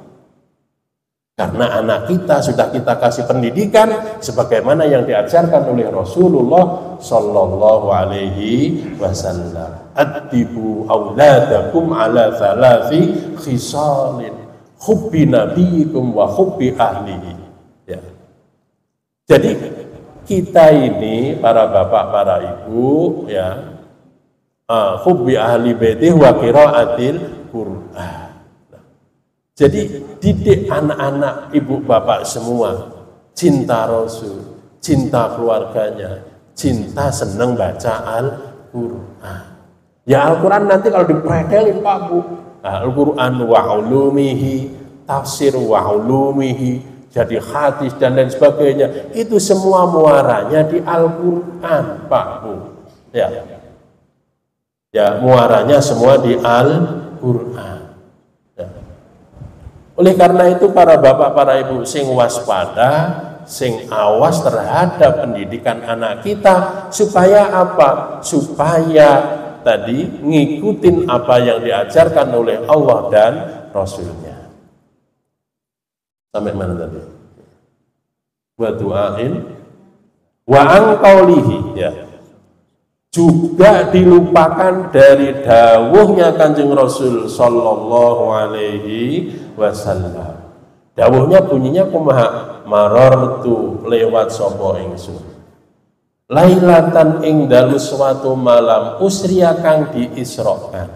Karena anak kita sudah kita kasih pendidikan sebagaimana yang diajarkan oleh Rasulullah Sallallahu Alaihi Wasallam. Addibu auladakum ala thalathi khisalin. Hubbi nabiyikum wa hubbi ahlihi. Ya. Jadi kita ini para bapak, para ibu, ya, hubbi ahli baitih wa qiraatil Qur'an. Nah, jadi didik anak-anak ibu bapak semua cinta Rasul, cinta keluarganya, cinta senang baca Al-Qur'an. Ya Al-Qur'an nanti kalau dipretelin Pak Bu, Al-Quran wa ulumihi, tafsir wa ulumihi, jadi hadis dan lain sebagainya, itu semua muaranya di Al-Quran Pak Bu. Ya, ya muaranya semua di Al-Quran. Ya. Oleh karena itu para bapak, para ibu sing waspada, sing awas terhadap pendidikan anak kita, supaya apa? Supaya tadi ngikutin apa yang diajarkan oleh Allah dan Rasulnya. Sampai mana tadi? Wa du'ain wa angkaulihi, ya. Juga dilupakan dari dawuhnya Kanjeng Rasul Sallallahu Alaihi Wasallam. Dawuhnya bunyinya kumaha? Marartu lewat sapa ingsun. Lailatan ing dalu suatu malam usriya kang diisrokan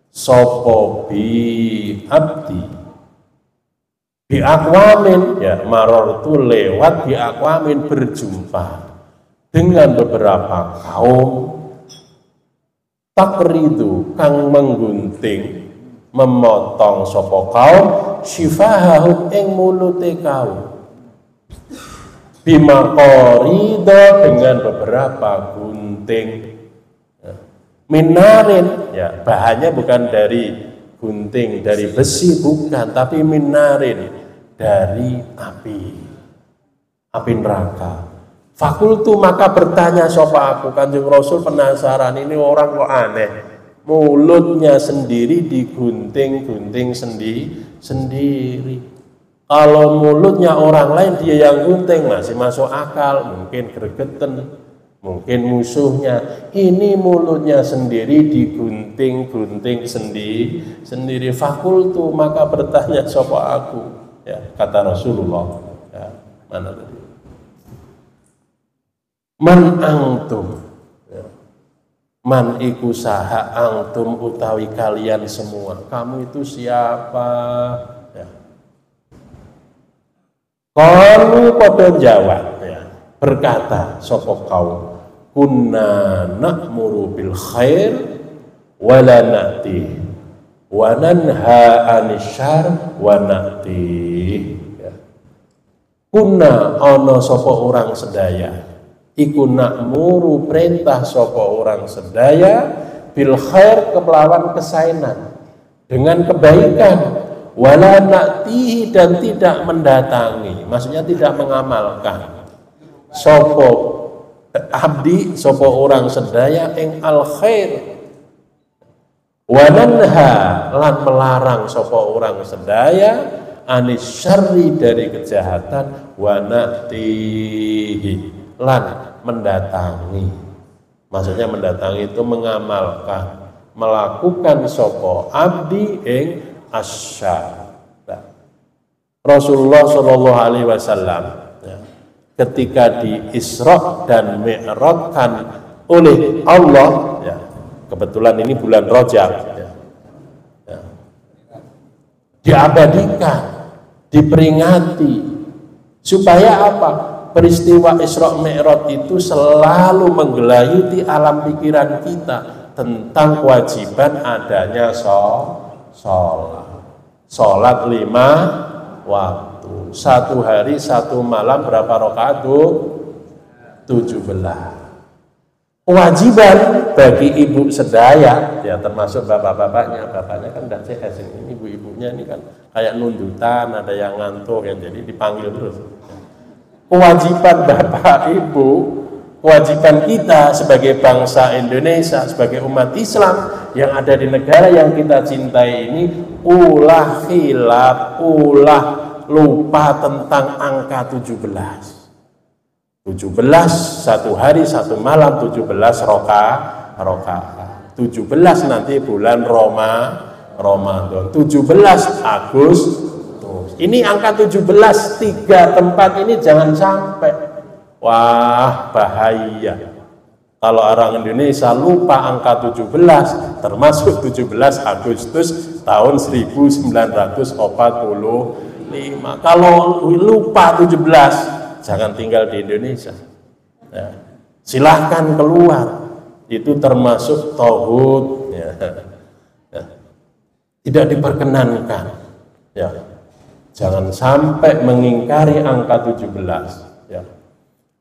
sapa bi abdi bi aqwamin, ya marartu lewat bi aqwamin berjumpa dengan beberapa kaum takridu kang menggunting memotong sapa kaum syifahahum ing mulute kaum bima qorido dengan beberapa gunting minarin, ya bahannya bukan dari gunting dari besi, bukan, tapi minarin dari api neraka. Fakultu maka bertanya sapa aku, Kanjeng Rasul penasaran, ini orang kok aneh, mulutnya sendiri digunting-gunting sendiri. Kalau mulutnya orang lain dia yang gunting masih masuk akal, mungkin gregeten, mungkin musuhnya. Ini mulutnya sendiri digunting-gunting sendiri. Fakultu, maka bertanya sapa aku. Ya, kata Rasulullah. Ya, mana tadi? Man antum. Ya. Man iku saha antum utawi kalian semua. Kamu itu siapa? Kalu pada jawab, ya, berkata sapa kaum, kunna na'muru bil khair wa la na'ti wa nanha 'anil syarr wa na'ti. Ya. Kunna ana sapa orang sedaya iku na'muru perintah sapa orang sedaya bil khair kelawan kesainan dengan kebaikan, wala na'tihi dan tidak mendatangi, maksudnya tidak mengamalkan sopo abdi sopo orang sedaya ing al khair, wananha lan melarang sopo orang sedaya anis syarri dari kejahatan, wa na'tihi lan mendatangi, maksudnya mendatangi itu mengamalkan, melakukan sopo abdi ing asyar. Rasulullah Shallallahu Alaihi Wasallam ketika di Isra dan Mi'rajkan oleh Allah, ya, kebetulan ini bulan Rajab, diabadikan, diperingati, supaya apa? Peristiwa Isra Mi'raj itu selalu menggelayuti alam pikiran kita tentang kewajiban adanya sholat 5 waktu, 1 hari 1 malam berapa rakaat? 17. Kewajiban bagi ibu sedaya, ya termasuk bapaknya kan udah CS ini, ibu-ibunya ini kan kayak nundutan, ada yang ngantuk ya, jadi dipanggil terus. Kewajiban bapak ibu, kewajiban kita sebagai bangsa Indonesia, sebagai umat Islam yang ada di negara yang kita cintai ini, ulah khilaf, ulah lupa tentang angka 17. 17 1 hari 1 malam, 17 rakaat. 17 nanti bulan Ramadan. 17 Agustus. Ini angka 17 3 tempat ini jangan sampai. Wah, bahaya. Kalau orang Indonesia lupa angka 17, termasuk 17 Agustus tahun 1945. Kalau lupa 17, jangan tinggal di Indonesia. Ya. Silahkan keluar. Itu termasuk tauhid. Ya. Ya. Tidak diperkenankan. Ya. Jangan sampai mengingkari angka 17. Ya.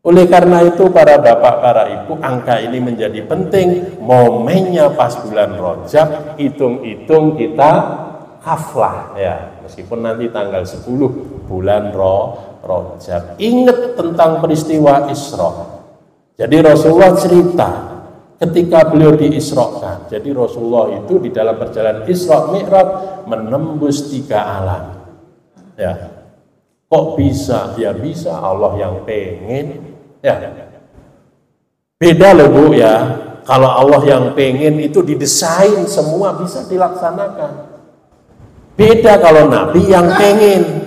Oleh karena itu para bapak, para ibu, angka ini menjadi penting. Momennya pas bulan Rajab, hitung-hitung kita haflah ya. Meskipun nanti tanggal 10 bulan Rajab. Ingat tentang peristiwa Isra. Jadi Rasulullah cerita ketika beliau diisrokan. Jadi Rasulullah itu di dalam perjalanan Isra Mi'raj menembus 3 alam. Ya. Kok bisa? Ya bisa, Allah yang pengen. Ya. Beda loh Bu ya. Kalau Allah yang pengen itu didesain semua bisa dilaksanakan. Beda kalau Nabi yang pengen.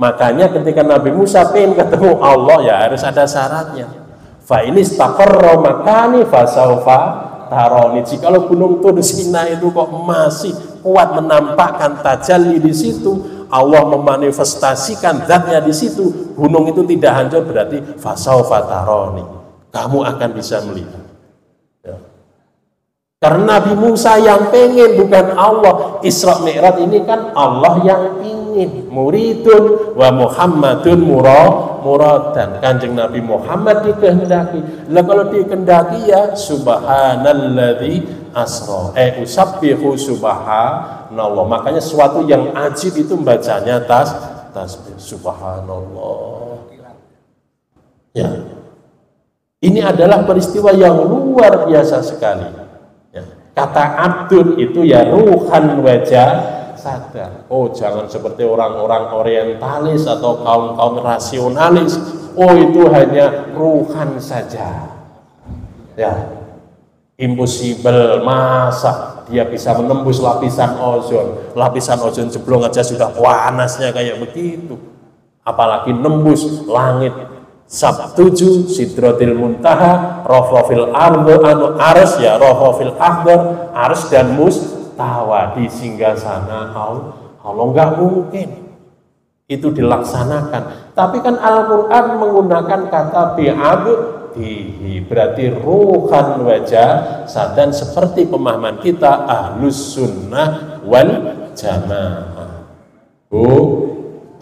Makanya ketika Nabi Musa pengen ketemu Allah ya harus ada syaratnya. Fa ini istaqarra makani fasaufa taroni. Jikalau gunung Tur Sinai itu kok masih kuat menampakkan tajalli di situ, Allah memanifestasikan zatnya di situ, gunung itu tidak hancur, berarti fasaufa taroni, kamu akan bisa melihat. Ya. Karena Nabi Musa yang pengen, bukan Allah. Isra Mi'raj ini kan Allah yang ingin. Muridun wa Muhammadun muradan. Kanjeng Nabi Muhammad dikehendaki. Lah kalau dikehendaki ya subhanalladzi asra. Usabbihu subhanallah. Makanya sesuatu yang ajib itu bacanya tasbih subhanallah. Ya. Ini adalah peristiwa yang luar biasa sekali. Ya. Kata abdun itu ya ruhan wajah sadar. Oh, jangan seperti orang-orang orientalis atau kaum-kaum rasionalis. Oh, itu hanya ruhan saja. Ya, impossible, masa dia bisa menembus lapisan ozon. Lapisan ozon jeblong aja sudah panasnya kayak begitu. Apalagi nembus langit. Sab 7 Sidratil Muntaha, Rafafil Ardo anu Arsy ya, Rafafil Akbar, Arsy dan Mustawa di singgasana Allah. Nggak mungkin itu dilaksanakan. Tapi kan Al-Quran menggunakan kata bi'abdihi, berarti ruhan wajah sadan, seperti pemahaman kita Ahlus Sunnah wal Jamaah.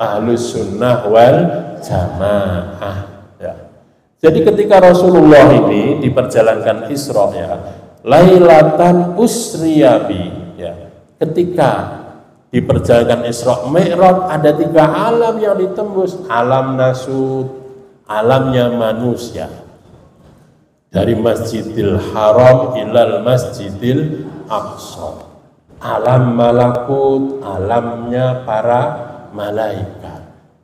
Ahlus Sunnah wal Jamaah. Ya. Jadi ketika Rasulullah ini diperjalankan Isra ya, Lailatan Usriyabi ya, ketika diperjalankan Isra Mi'raj ada 3 alam yang ditembus. Alam nasut, alamnya manusia, dari Masjidil Haram ilal Masjidil Aqsa. Alam malakut, alamnya para malaikat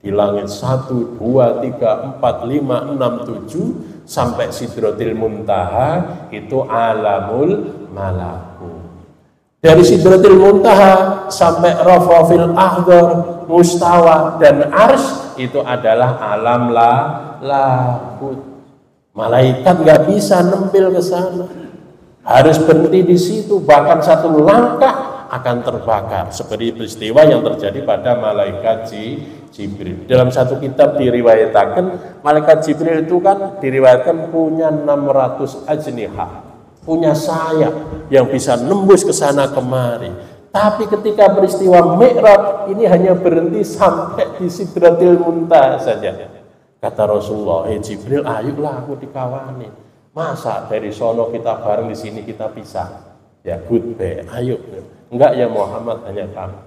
di langit 1, 2, 3, 4, 5, 6, 7 sampai Sidratil Muntaha itu alamul malakut. Dari Sidratil Muntaha sampai Rafafil Akbar, Mustawa dan Arsy itu adalah alam lahut. Malaikat nggak bisa nempel ke sana, harus berhenti di situ, bahkan 1 langkah akan terbakar, seperti peristiwa yang terjadi pada malaikat Jibril. Dalam satu kitab diriwayatkan malaikat Jibril itu kan diriwayatkan punya 600 ajnihah, punya sayap yang bisa nembus ke sana kemari. Tapi ketika peristiwa Mi'raj ini hanya berhenti sampai di Sidratil Muntaha saja. Kata Rasulullah, Jibril, ayolah aku dikawani. Masa dari sono kita bareng, di sini kita pisah? Ya goodbye, ayo. Enggak ya Muhammad, hanya kamu.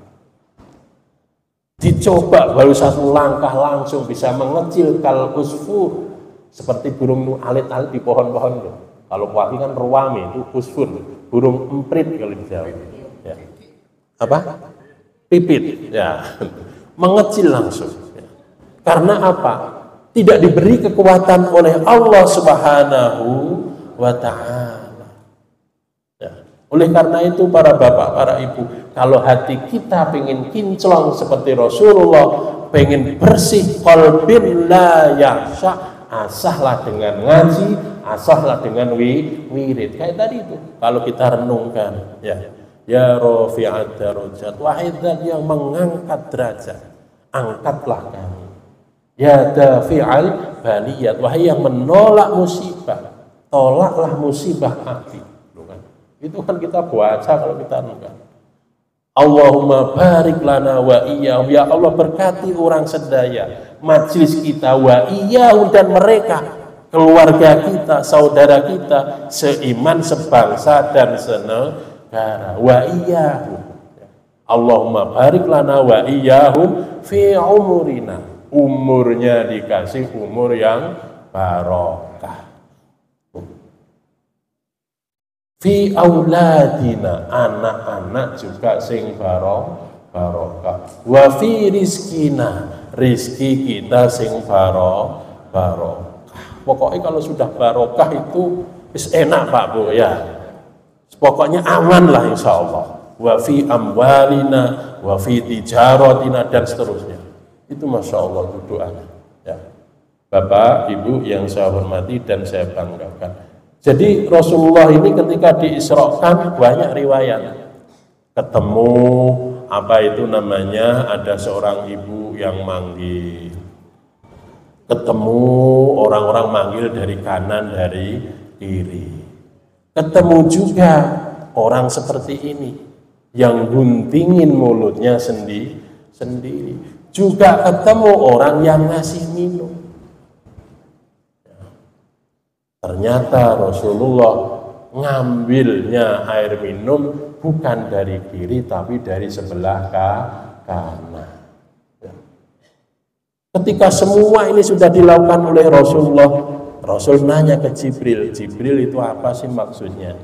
Dicoba baru 1 langkah langsung bisa mengecil kal usfur, seperti burung alit-alit di pohon-pohon tuh. Kalau pagi kan ruwami, itu usfur, burung emprit kalau di Jawa. Ya. Apa? Pipit. Ya. Mengecil langsung. Ya. Karena apa? Tidak diberi kekuatan oleh Allah Subhanahu wa Ta'ala. Oleh karena itu para bapak, para ibu, kalau hati kita pengen kinclong seperti Rasulullah, pengen bersih qalbin la yakhsha, asahlah dengan ngaji, asahlah dengan wirid. Kayak tadi itu, kalau kita renungkan, ya rafi'ad darajat, wahai zat yang mengangkat derajat, angkatlah kami. Ya dafi'al baliyat, wahai yang menolak musibah, tolaklah musibah api. Itu kan kita baca kalau kita renungkan. Allahumma barik lana wa iyyahu, ya Allah berkati orang sedaya, majelis kita, wa iyyahu dan mereka, keluarga kita, saudara kita, seiman, sebangsa dan senegara. Wa iyyahu, Allahumma barik lana wa iyyahu fi umurina, umurnya dikasih umur yang barokah. Fi auladina, anak-anak juga sing barokah. Wa fi rizkina, rizki kita sing barokah. Pokoknya kalau sudah barokah itu enak Pak Bu ya. Pokoknya aman lah insya Allah. Wa fi amwalina, wa fi tijaratina dan seterusnya. Itu masya Allah doanya. Ya. Bapak, Ibu yang saya hormati dan saya banggakan. Jadi Rasulullah ini ketika diisrokan banyak riwayat. Ketemu apa itu namanya, ada seorang ibu yang manggil. Ketemu orang-orang manggil dari kanan, dari kiri. Ketemu juga orang seperti ini yang guntingin mulutnya sendiri. Juga ketemu orang yang ngasih minum. Ternyata Rasulullah ngambilnya air minum bukan dari kiri tapi dari sebelah kanan. Ketika semua ini sudah dilakukan oleh Rasulullah, Rasul nanya ke Jibril, Jibril itu apa sih maksudnya?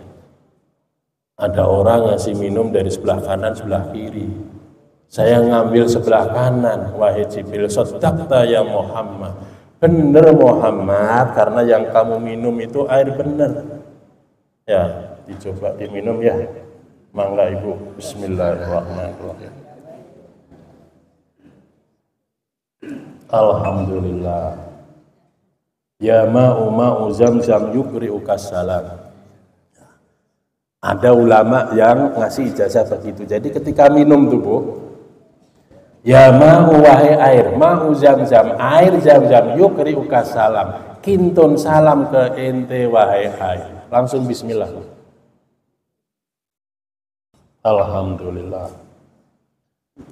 Ada orang ngasih minum dari sebelah kanan, sebelah kiri. Saya ngambil sebelah kanan, wahai Jibril, sadaqta ya Muhammad. Bener Muhammad, karena yang kamu minum itu air bener. Ya, dicoba diminum ya. Mangga Ibu. Bismillahirrahmanirrahim. Alhamdulillah. Ya ma'u zamzam yukri'uka salam. Ada ulama yang ngasih ijazah begitu. Jadi ketika minum tuh Bu, ya ma'u wahai air, ma'u zamzam, air zamzam yukri'uka salam. Kintun salam ke ente wahai air. Langsung bismillah. Alhamdulillah.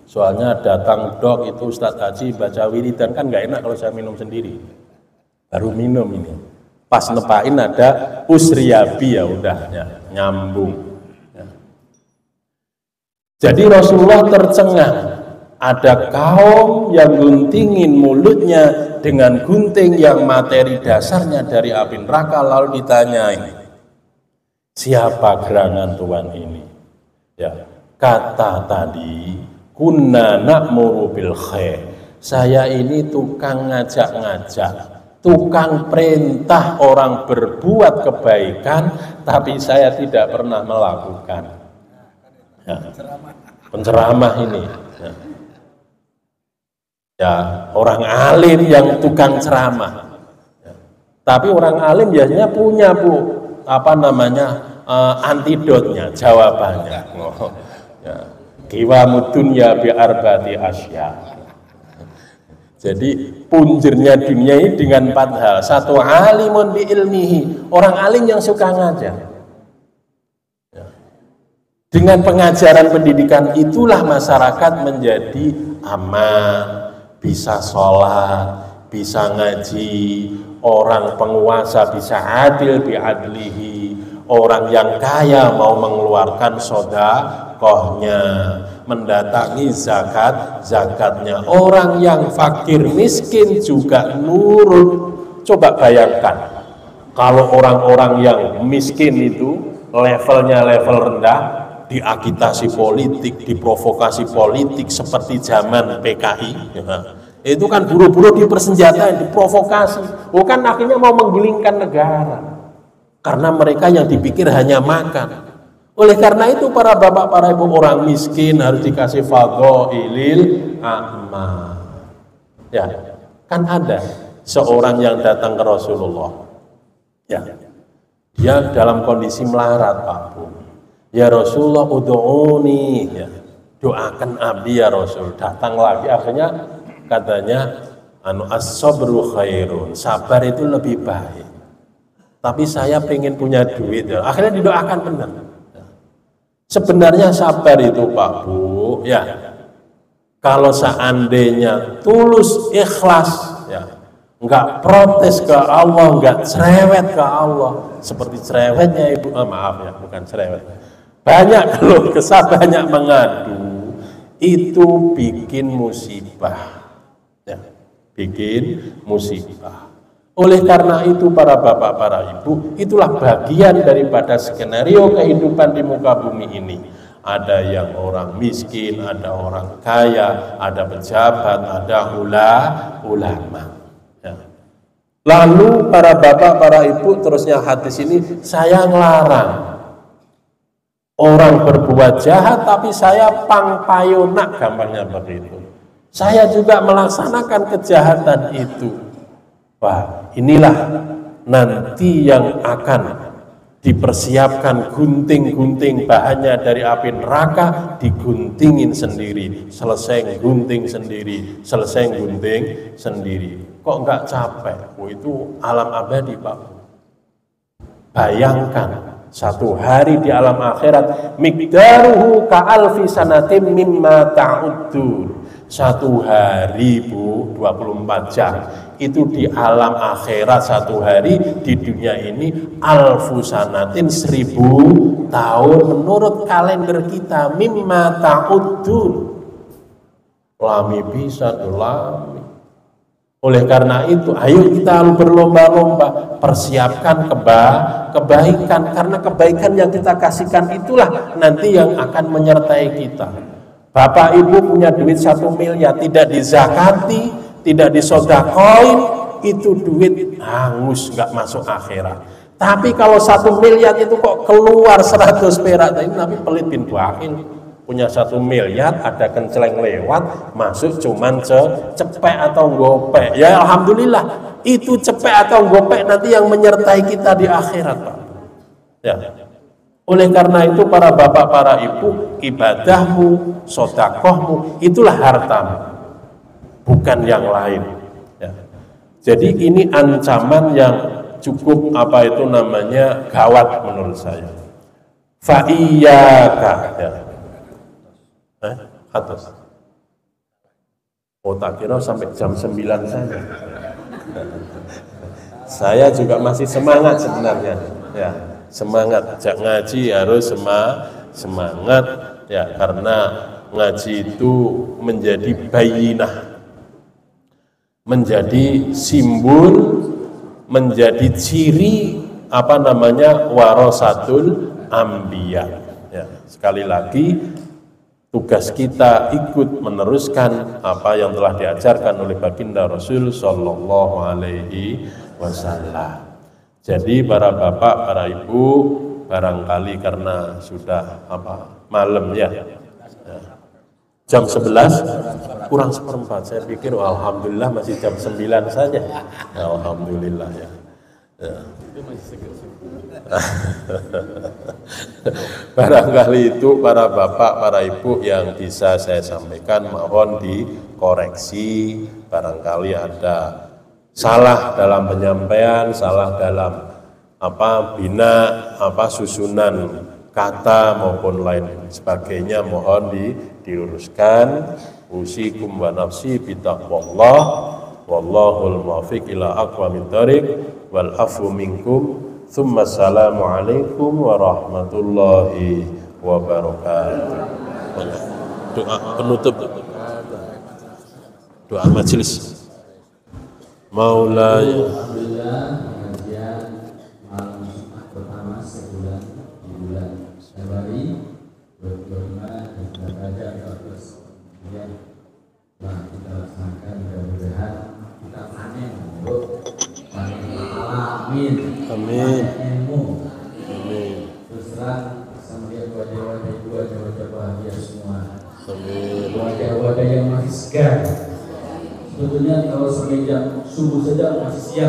Soalnya datang dok itu Ustadz Haji baca wiridan kan nggak enak kalau saya minum sendiri. Baru minum ini. Pas nepain ada usriyabi ya udah ya, nyambung. Ya. Jadi Rasulullah tercengang. Ada kaum yang guntingin mulutnya dengan gunting yang materi dasarnya dari api neraka, lalu ditanyain, siapa gerangan Tuhan ini? Ya, kata tadi, kunna na'muru bil khair. Saya ini tukang ngajak-ngajak, tukang perintah orang berbuat kebaikan, tapi saya tidak pernah melakukan. Ya, penceramah ini. Ya, orang alim yang tukang ceramah. Ya. Tapi orang alim biasanya punya Bu, apa namanya, antidotnya, jawabannya. Oh, ya. Qiwamud dunya bi arba'ati asya. Jadi punjernya dunia ini dengan 4 hal. Satu, alimun bi ilmihi, orang alim yang suka ngajar. Ya. Dengan pengajaran pendidikan itulah masyarakat menjadi aman, bisa sholat, bisa ngaji, orang penguasa bisa adil biadlihi, orang yang kaya mau mengeluarkan sedekahnya, mendatangi zakatnya, orang yang fakir miskin juga nurut. Coba bayangkan kalau orang-orang yang miskin itu levelnya level rendah, diagitasi politik, diprovokasi politik seperti zaman PKI, ya. Itu kan buru-buru dipersenjatain, diprovokasi, bukan akhirnya mau menggulingkan negara, karena mereka yang dipikir hanya makan. Oleh karena itu para bapak, para ibu, orang miskin harus dikasih fadhailil amal. Ya, kan ada seorang yang datang ke Rasulullah, ya, dia dalam kondisi melarat Pak Bu. Ya Rasulullah ud'uni, ya, doakan abdi ya Rasul. Datang lagi, akhirnya katanya as-sabru khairun, sabar itu lebih baik. Tapi saya pengen punya duit, ya. Akhirnya didoakan benar. Sebenarnya sabar itu Pak Bu, ya, kalau seandainya tulus ikhlas, ya, enggak protes ke Allah, enggak cerewet ke Allah, seperti cerewetnya ibu, maaf ya, bukan cerewet. Banyak keluh kesah, banyak mengadu, itu bikin musibah, ya, bikin musibah. Oleh karena itu para bapak, para ibu, itulah bagian daripada skenario kehidupan di muka bumi ini. Ada yang orang miskin, ada orang kaya, ada pejabat, ada ulama. Ya. Lalu para bapak, para ibu, terusnya hadis ini saya ngelarang orang berbuat jahat, tapi saya pangpayonak, gampangnya begitu. Saya juga melaksanakan kejahatan itu. Wah, inilah nanti yang akan dipersiapkan gunting-gunting bahannya dari api neraka, diguntingin sendiri, selesai gunting sendiri, selesai gunting sendiri. Kok enggak capek? Oh, itu alam abadi Pak. Bayangkan satu hari di alam akhirat, miqdaruhu ka'alfi sanatim mimma ta'uddun. Satu hari Bu, 24 jam. Itu di alam akhirat satu hari, di dunia ini alfu sanatin 1000 tahun menurut kalender kita, mimma ta'uddun. Lami bisa tuh lami. Oleh karena itu, ayo kita berlomba-lomba persiapkan kebaikan, karena kebaikan yang kita kasihkan itulah nanti yang akan menyertai kita. Bapak ibu punya duit 1 miliar, tidak dizakati, tidak disodakoin, itu duit hangus, nggak masuk akhirat. Tapi kalau 1 miliar itu kok keluar 100 perak, ini tapi pelit bin Buakhil. Punya 1 miliar, ada kenceleng lewat, masuk cuman cepek atau gopek. Ya alhamdulillah, itu cepek atau gopek nanti yang menyertai kita di akhirat, Pak. Ya. Oleh karena itu para bapak, para ibu, ibadahmu, sodakohmu, itulah hartamu, bukan yang lain. Ya. Jadi ini ancaman yang cukup gawat menurut saya. Fa'iyaka. Ya. Atas. Oh tak kira sampai jam 9 saja. Saya juga masih semangat sebenarnya. Ya. Semangat, ngaji harus semangat ya, karena ngaji itu menjadi bayinah, menjadi simbol, menjadi ciri warasatul anbiya. Ya, sekali lagi tugas kita ikut meneruskan apa yang telah diajarkan oleh baginda Rasul Shallallahu Alaihi Wasallam. Jadi para bapak, para ibu, barangkali karena sudah malam ya, jam 11 kurang seperempat. Saya pikir alhamdulillah masih jam 9 saja. Alhamdulillah ya. Barangkali itu para bapak, para ibu yang bisa saya sampaikan, mohon dikoreksi. Barangkali ada salah dalam penyampaian, salah dalam susunan kata maupun lain sebagainya, mohon diluruskan. Usikum wa nafsi bitaqwallah, wallahul muwaffiq ila aqwamit thoriq, wal afu minkum. Tsumma assalamu alaikum warahmatullahi wabarakatuh. Doa penutup, doa majelis. Maulaya. Alhamdulillah, pengajian malam Jumat pertama sebulan di bulan Februari 2025 dan beraja 14 kemudian telah kita laksanakan. Mudah-mudahan kita panen untuk panen pahala. Amin. Amin. Ilmu. Amin. Terus terang sambil wajah-wajah bahagia semua. Amin. Wajah-wajah yang masih segar. Sebetulnya kalau sampai jam subuh saja masih siap.